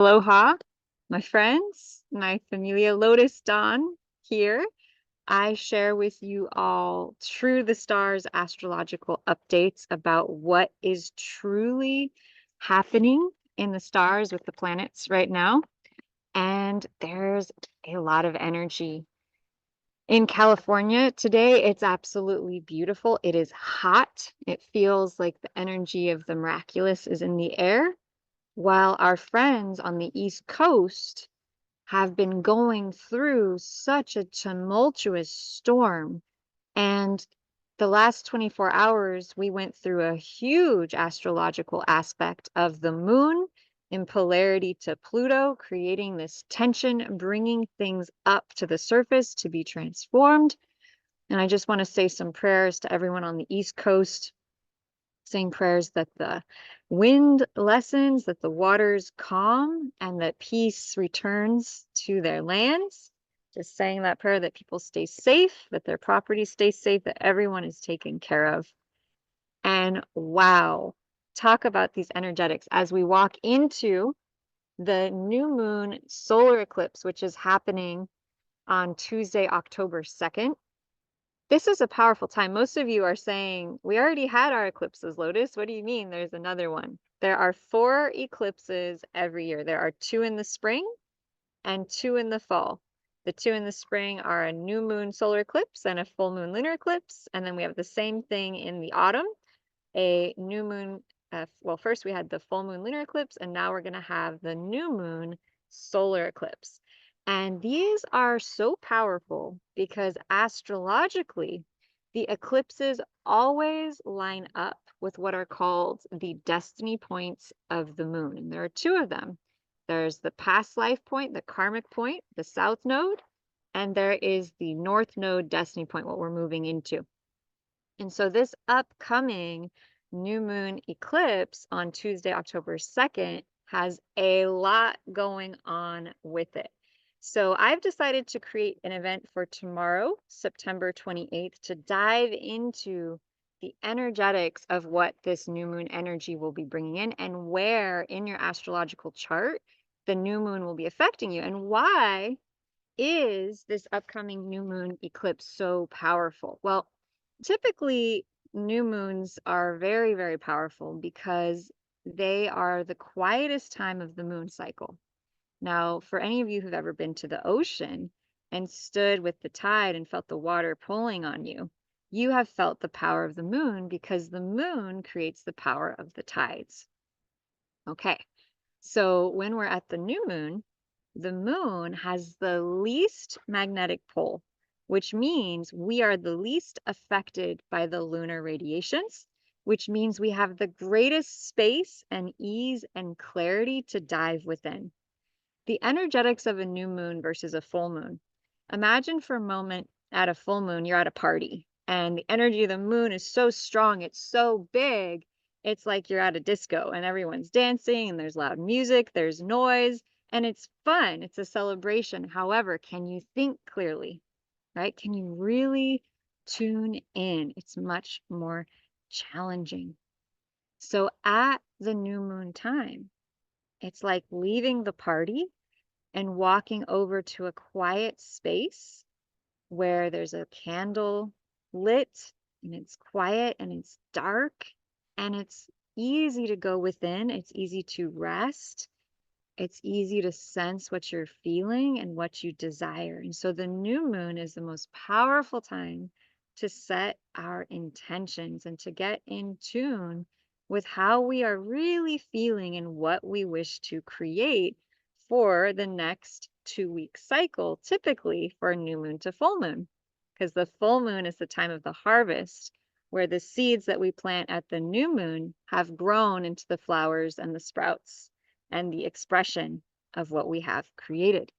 Aloha, my friends, my familia Lotus Dawn here. I share with you all True the Stars astrological updates about what is truly happening in the stars with the planets right now. And there's a lot of energy. In California today, it's absolutely beautiful. It is hot. It feels like the energy of the miraculous is in the air, while our friends on the East Coast have been going through such a tumultuous storm. And the last 24 hours, we went through a huge astrological aspect of the moon in polarity to Pluto, creating this tension, bringing things up to the surface to be transformed. And I just want to say some prayers to everyone on the East Coast, saying prayers that the wind lessens, that the waters calm, and that peace returns to their lands. Just saying that prayer that people stay safe, that their property stays safe, that everyone is taken care of. And wow, talk about these energetics as we walk into the new moon solar eclipse, which is happening on Tuesday, October 2nd. This is a powerful time. Most of you are saying, we already had our eclipses, Lotus. What do you mean there's another one? There are 4 eclipses every year. There are 2 in the spring and 2 in the fall. The 2 in the spring are a new moon solar eclipse and a full moon lunar eclipse. And then we have the same thing in the autumn, a new moon. Well, first we had the full moon lunar eclipse, and now we're going to have the new moon solar eclipse. And these are so powerful because astrologically, the eclipses always line up with what are called the destiny points of the moon. And there are 2 of them. There's the past life point, the karmic point, the south node, and there is the north node destiny point, what we're moving into. And so this upcoming new moon eclipse on Tuesday, October 2nd, has a lot going on with it. So I've decided to create an event for tomorrow, September 28th, to dive into the energetics of what this new moon energy will be bringing in and where in your astrological chart the new moon will be affecting you, and why is this upcoming new moon eclipse so powerful? Well, typically new moons are very, very powerful because they are the quietest time of the moon cycle. Now, for any of you who've ever been to the ocean and stood with the tide and felt the water pulling on you, you have felt the power of the moon because the moon creates the power of the tides. Okay, so when we're at the new moon, the moon has the least magnetic pole, which means we are the least affected by the lunar radiations, which means we have the greatest space and ease and clarity to dive within. The energetics of a new moon versus a full moon. Imagine for a moment at a full moon, you're at a party, and the energy of the moon is so strong, it's so big, it's like you're at a disco and everyone's dancing and there's loud music, there's noise, and it's fun. It's a celebration. However, can you think clearly, right? Can you really tune in? It's much more challenging. So at the new moon time, it's like leaving the party and walking over to a quiet space where there's a candle lit and it's quiet and it's dark and it's easy to go within. It's easy to rest. It's easy to sense what you're feeling and what you desire. And so the new moon is the most powerful time to set our intentions and to get in tune with how we are really feeling and what we wish to create for the next 2-week cycle, typically for new moon to full moon, because the full moon is the time of the harvest, where the seeds that we plant at the new moon have grown into the flowers and the sprouts and the expression of what we have created.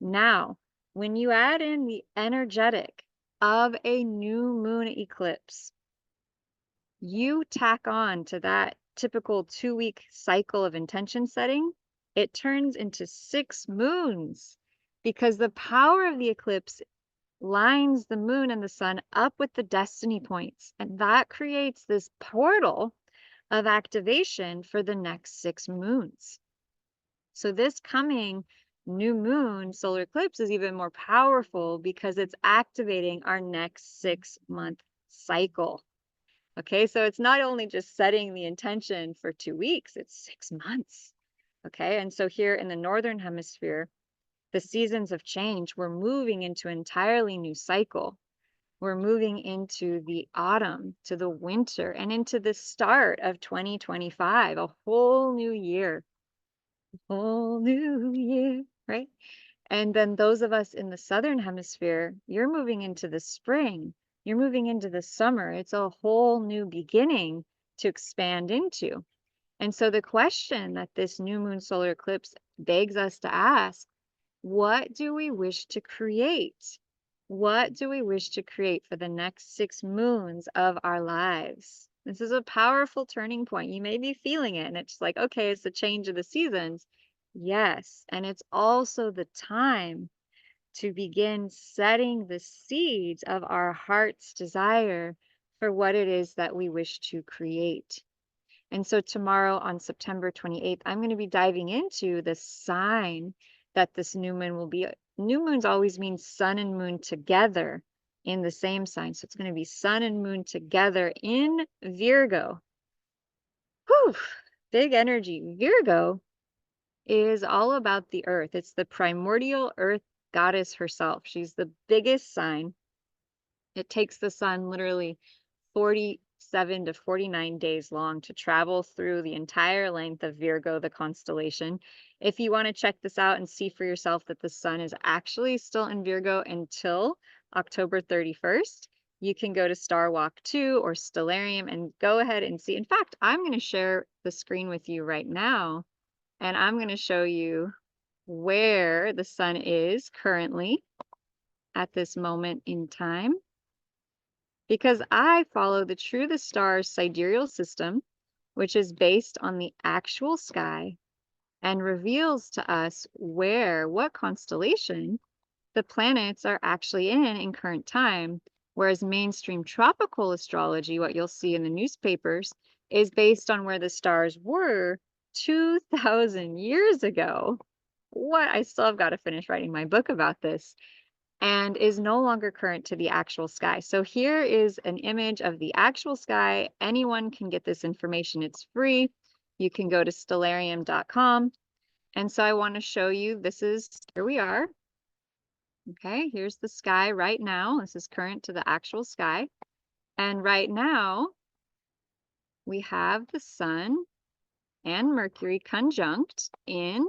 Now, when you add in the energetic of a new moon eclipse, you tack on to that typical 2-week cycle of intention setting, it turns into 6 moons because the power of the eclipse lines the moon and the sun up with the destiny points. And that creates this portal of activation for the next 6 moons. So this coming new moon solar eclipse is even more powerful because it's activating our next 6-month cycle. Okay, so it's not only just setting the intention for 2 weeks, it's 6 months. Okay, and so here in the northern hemisphere, the seasons of change, we're moving into an entirely new cycle. We're moving into the autumn, to the winter, and into the start of 2025, a whole new year, whole new year, right? And then those of us in the southern hemisphere, you're moving into the spring, you're moving into the summer. It's a whole new beginning to expand into. And so the question that this new moon solar eclipse begs us to ask, what do we wish to create? What do we wish to create for the next 6 moons of our lives? This is a powerful turning point. You may be feeling it, and it's like, okay, it's the change of the seasons. Yes. And it's also the time to begin setting the seeds of our heart's desire for what it is that we wish to create. And so tomorrow on September 28th, I'm going to be diving into the sign that this new moon will be. New moons always mean sun and moon together in the same sign. So it's going to be sun and moon together in Virgo. Whew, big energy. Virgo is all about the earth. It's the primordial earth goddess herself. She's the biggest sign. It takes the sun literally 47 to 49 days long to travel through the entire length of Virgo, the constellation. If you want to check this out and see for yourself that the sun is actually still in Virgo until October 31st, you can go to Star Walk 2 or Stellarium and go ahead and see. In fact, I'm going to share the screen with you right now, and I'm going to show you where the sun is currently at this moment in time, because I follow the True the Stars sidereal system, which is based on the actual sky and reveals to us what constellation the planets are actually in current time. Whereas mainstream tropical astrology, what you'll see in the newspapers, is based on where the stars were 2,000 years ago. What? I still have got to finish writing my book about this, and is no longer current to the actual sky. So here is an image of the actual sky. Anyone can get this information. It's free. You can go to stellarium.com. And so I want to show you, here we are. Okay, here's the sky right now. This is current to the actual sky. And right now, we have the sun and Mercury conjunct in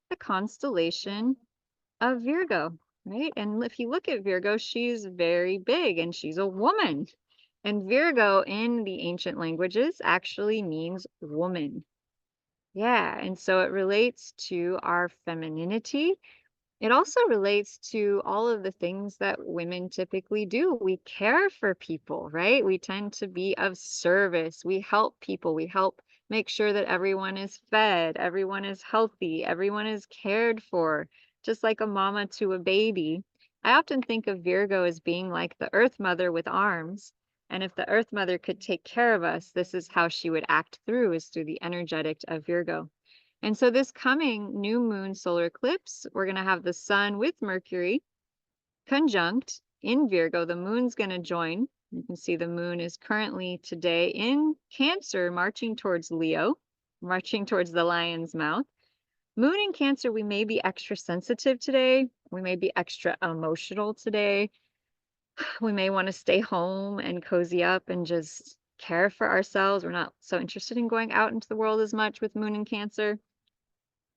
the constellation of Virgo. Right? And if you look at Virgo, she's very big and she's a woman. And Virgo in the ancient languages actually means woman. Yeah. And so it relates to our femininity. It also relates to all of the things that women typically do. We care for people, right? We tend to be of service. We help people. We help make sure that everyone is fed, everyone is healthy, everyone is cared for, just like a mama to a baby. I often think of Virgo as being like the Earth Mother with arms. And if the Earth Mother could take care of us, this is how she would act through, is through the energetic of Virgo. And so this coming new moon solar eclipse, we're going to have the sun with Mercury conjunct in Virgo. The moon's going to join. You can see the moon is currently today in Cancer, marching towards Leo, marching towards the lion's mouth. Moon in Cancer, we may be extra sensitive today. We may be extra emotional today. We may want to stay home and cozy up and just care for ourselves. We're not so interested in going out into the world as much with moon in Cancer.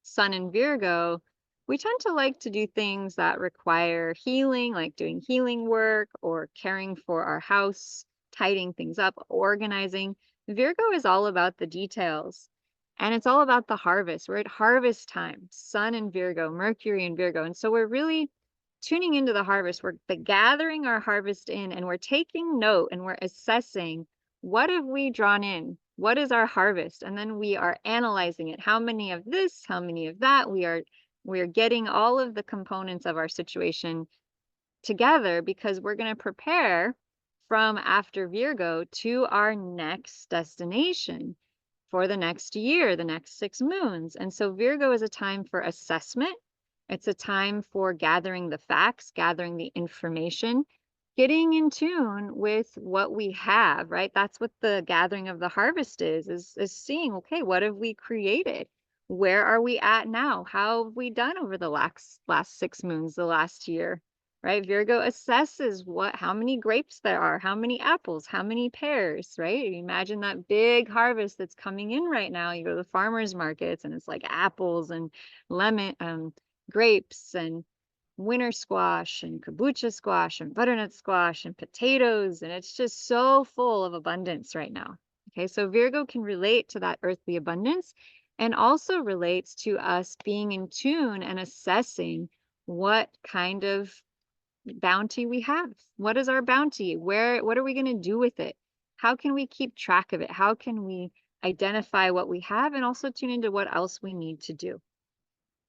Sun in Virgo, we tend to like to do things that require healing, like doing healing work or caring for our house, tidying things up, organizing. Virgo is all about the details, and it's all about the harvest. We're at harvest time, Sun in Virgo, Mercury in Virgo. And so we're really tuning into the harvest. We're gathering our harvest in, and we're taking note and we're assessing, what have we drawn in? What is our harvest? And then we are analyzing it. How many of this? How many of that? We are getting all of the components of our situation together, because we're going to prepare from after Virgo to our next destination. for the next year, the next 6 moons. And so Virgo is a time for assessment. It's a time for gathering the facts, gathering the information, getting in tune with what we have, right? That's what the gathering of the harvest is seeing, okay, what have we created? Where are we at now? How have we done over the last 6 moons, the last year? Right? Virgo assesses how many grapes there are, how many apples, how many pears, right? Imagine that big harvest that's coming in right now. You go to the farmers markets and it's like apples and lemon, grapes and winter squash and kabocha squash and butternut squash and potatoes. And it's just so full of abundance right now. Okay, so Virgo can relate to that earthly abundance and also relates to us being in tune and assessing what kind of bounty we have. What is our bounty? What are we going to do with it? How can we keep track of it? How can we identify what we have and also tune into what else we need to do?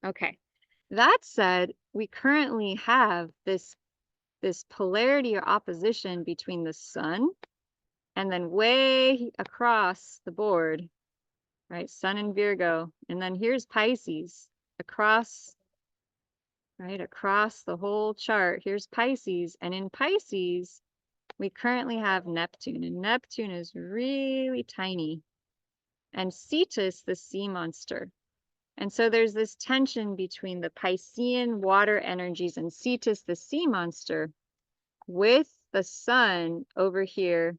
Okay. That said, we currently have this polarity or opposition between the sun and then way across the board, right? Sun in Virgo, and then here's Pisces across, right, across the whole chart. Here's Pisces, and in Pisces, we currently have Neptune, and Neptune is really tiny, and Cetus, the sea monster. And so there's this tension between the Piscean water energies and Cetus, the sea monster, with the sun over here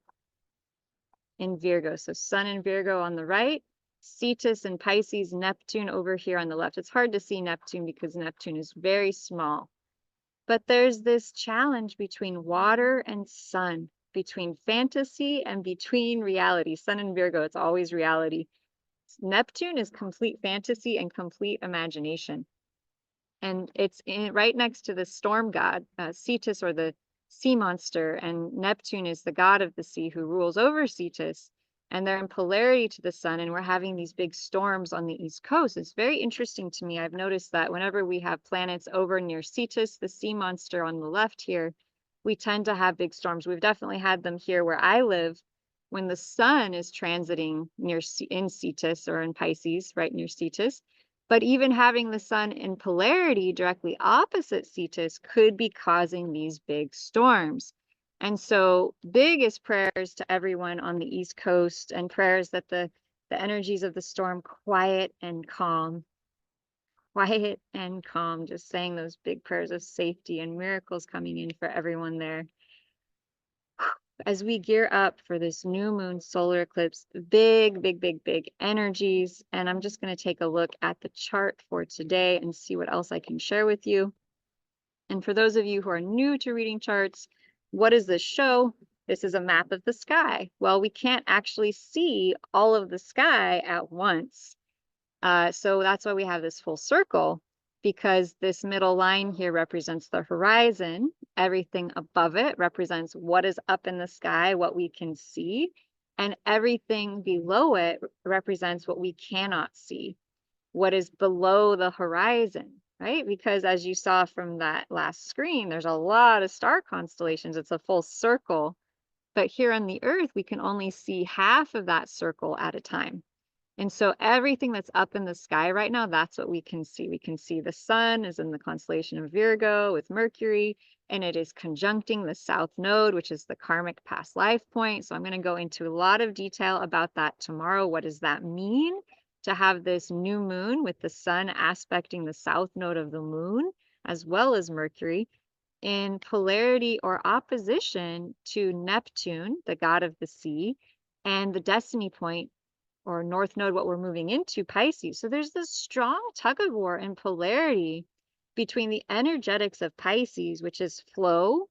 in Virgo. So sun in Virgo on the right, Cetus and Pisces, Neptune over here on the left. It's hard to see Neptune because Neptune is very small. But there's this challenge between water and sun, between fantasy and between reality. Sun in Virgo, it's always reality. Neptune is complete fantasy and complete imagination. And it's right next to the storm god, Cetus, or the sea monster, and Neptune is the god of the sea who rules over Cetus, and they're in polarity to the sun, and we're having these big storms on the East Coast. It's very interesting to me. I've noticed that whenever we have planets over near Cetus, the sea monster on the left here, we tend to have big storms. We've definitely had them here where I live when the sun is transiting in Cetus or in Pisces, right near Cetus. But even having the sun in polarity directly opposite Cetus could be causing these big storms. And so biggest prayers to everyone on the East Coast, and prayers that the energies of the storm quiet and calm. Quiet and calm, just saying those big prayers of safety and miracles coming in for everyone there. As we gear up for this new moon solar eclipse, big energies. And I'm just going to take a look at the chart for today and see what else I can share with you. And for those of you who are new to reading charts, what does this show? This is a map of the sky. Well, we can't actually see all of the sky at once. So that's why we have this full circle, because this middle line here represents the horizon. Everything above it represents what is up in the sky, what we can see, and everything below it represents what we cannot see, what is below the horizon, right? Because as you saw from that last screen, there's a lot of star constellations. It's a full circle, but here on the Earth, we can only see half of that circle at a time. And so everything that's up in the sky right now, that's what we can see. We can see the sun is in the constellation of Virgo with Mercury, and it is conjuncting the south node, which is the karmic past life point. So I'm going to go into a lot of detail about that tomorrow. What does that mean to have this new moon with the sun aspecting the south node of the moon, as well as Mercury, in polarity or opposition to Neptune, the god of the sea, and the destiny point, or north node, what we're moving into, Pisces. So there's this strong tug of war and polarity between the energetics of Pisces, which is flow,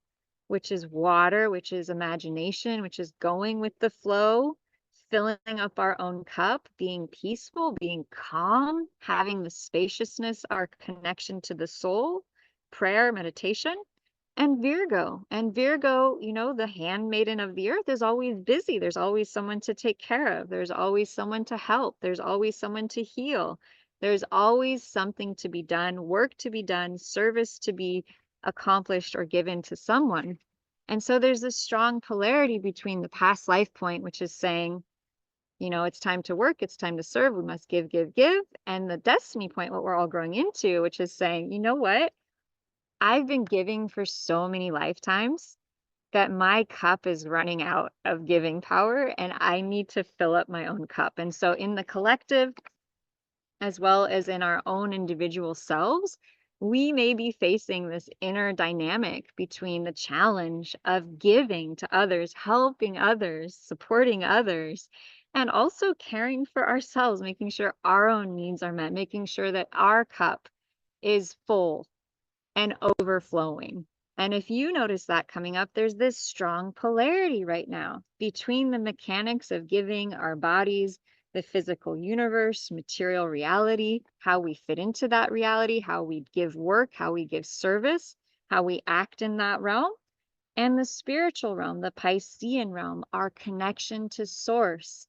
which is water, which is imagination, which is going with the flow, filling up our own cup, being peaceful, being calm, having the spaciousness, our connection to the soul, prayer, meditation. And Virgo, you know, the handmaiden of the earth, is always busy. There's always someone to take care of. There's always someone to help. There's always someone to heal. There's always something to be done, work to be done, service to be accomplished or given to someone. And so there's this strong polarity between the past life point, which is saying, You know, it's time to work, it's time to serve, we must give, give, give. And the destiny point, what we're all growing into, which is saying, you know what? I've been giving for so many lifetimes that my cup is running out of giving power and I need to fill up my own cup. And so in the collective, as well as in our own individual selves, we may be facing this inner dynamic between the challenge of giving to others, helping others, supporting others, and also caring for ourselves, making sure our own needs are met, making sure that our cup is full and overflowing. And if you notice that coming up, there's this strong polarity right now between the mechanics of giving our bodies, the physical universe, material reality, how we fit into that reality, how we give work, how we give service, how we act in that realm, and the spiritual realm, the Piscean realm, our connection to source,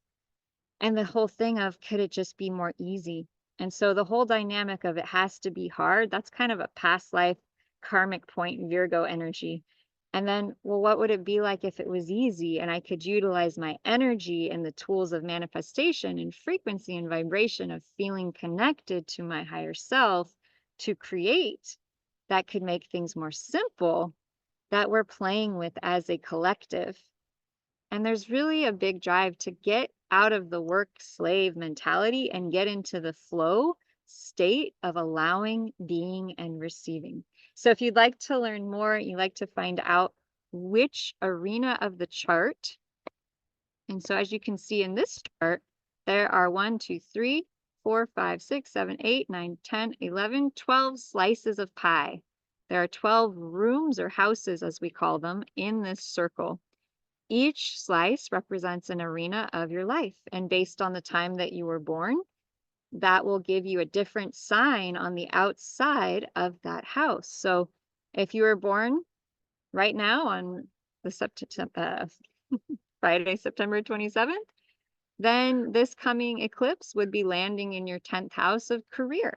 and the whole thing of could it just be more easy? And so the whole dynamic of it has to be hard. That's kind of a past life karmic point Virgo energy. And then, well, what would it be like if it was easy and I could utilize my energy and the tools of manifestation and frequency and vibration of feeling connected to my higher self to create that could make things more simple that we're playing with as a collective. And there's really a big drive to get out of the work slave mentality and get into the flow state of allowing, being, and receiving. So if you'd like to learn more, you'd like to find out which arena of the chart. And so as you can see in this chart, there are 1, 2, 3, 4, 5, 6, 7, 8, 9, 10, 11, 12 slices of pie. There are 12 rooms or houses, as we call them, in this circle. Each slice represents an arena of your life. And based on the time that you were born, that will give you a different sign on the outside of that house. So if you were born right now on the Friday, September 27th, then this coming eclipse would be landing in your 10th house of career.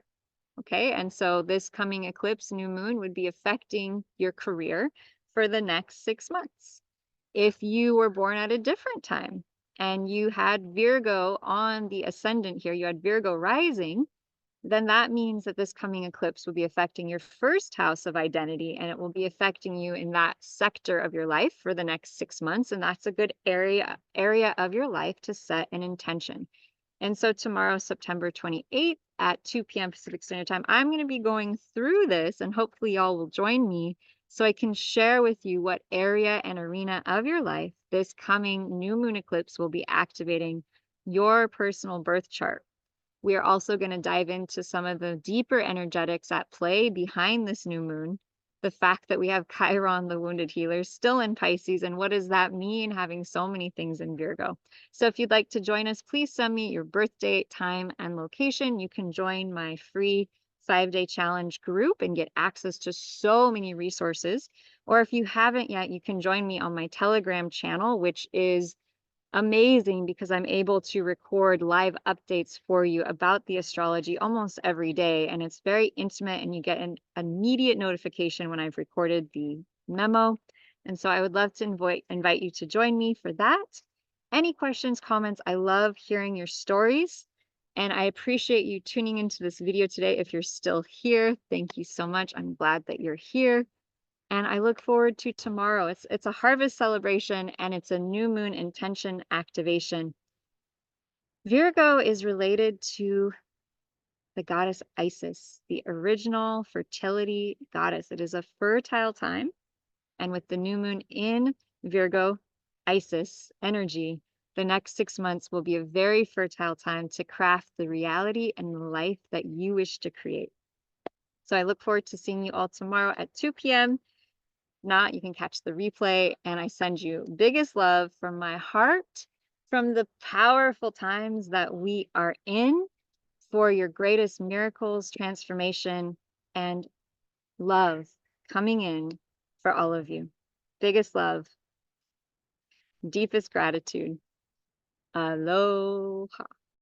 Okay. And so this coming eclipse, new moon, would be affecting your career for the next 6 months. If you were born at a different time and you had Virgo on the ascendant here, you had Virgo rising, then that means that this coming eclipse will be affecting your first house of identity and it will be affecting you in that sector of your life for the next 6 months. And that's a good area of your life to set an intention. And so tomorrow, September 28th at 2 p.m. Pacific Standard Time, I'm going to be going through this and hopefully y'all will join me so I can share with you what area and arena of your life this coming new moon eclipse will be activating your personal birth chart. We are also going to dive into some of the deeper energetics at play behind this new moon. The fact that we have Chiron, the wounded healer, still in Pisces, and what does that mean having so many things in Virgo? So if you'd like to join us, please send me your birth date, time, and location. You can join my free 5-day challenge group and get access to so many resources. Or if you haven't yet, you can join me on my Telegram channel, which is amazing because I'm able to record live updates for you about the astrology almost every day. And it's very intimate and you get an immediate notification when I've recorded the memo. And so I would love to invite you to join me for that. Any questions, comments? I love hearing your stories. And I appreciate you tuning into this video today. If you're still here, thank you so much. I'm glad that you're here. And I look forward to tomorrow. It's a harvest celebration and it's a new moon intention activation. Virgo is related to the goddess Isis, the original fertility goddess. It is a fertile time. And with the new moon in Virgo, Isis energy, the next 6 months will be a very fertile time to craft the reality and the life that you wish to create. So I look forward to seeing you all tomorrow at 2 p.m. Not, you can catch the replay. And I send you biggest love from my heart, from the powerful times that we are in, for your greatest miracles, transformation, and love coming in for all of you. Biggest love, deepest gratitude. Aloha.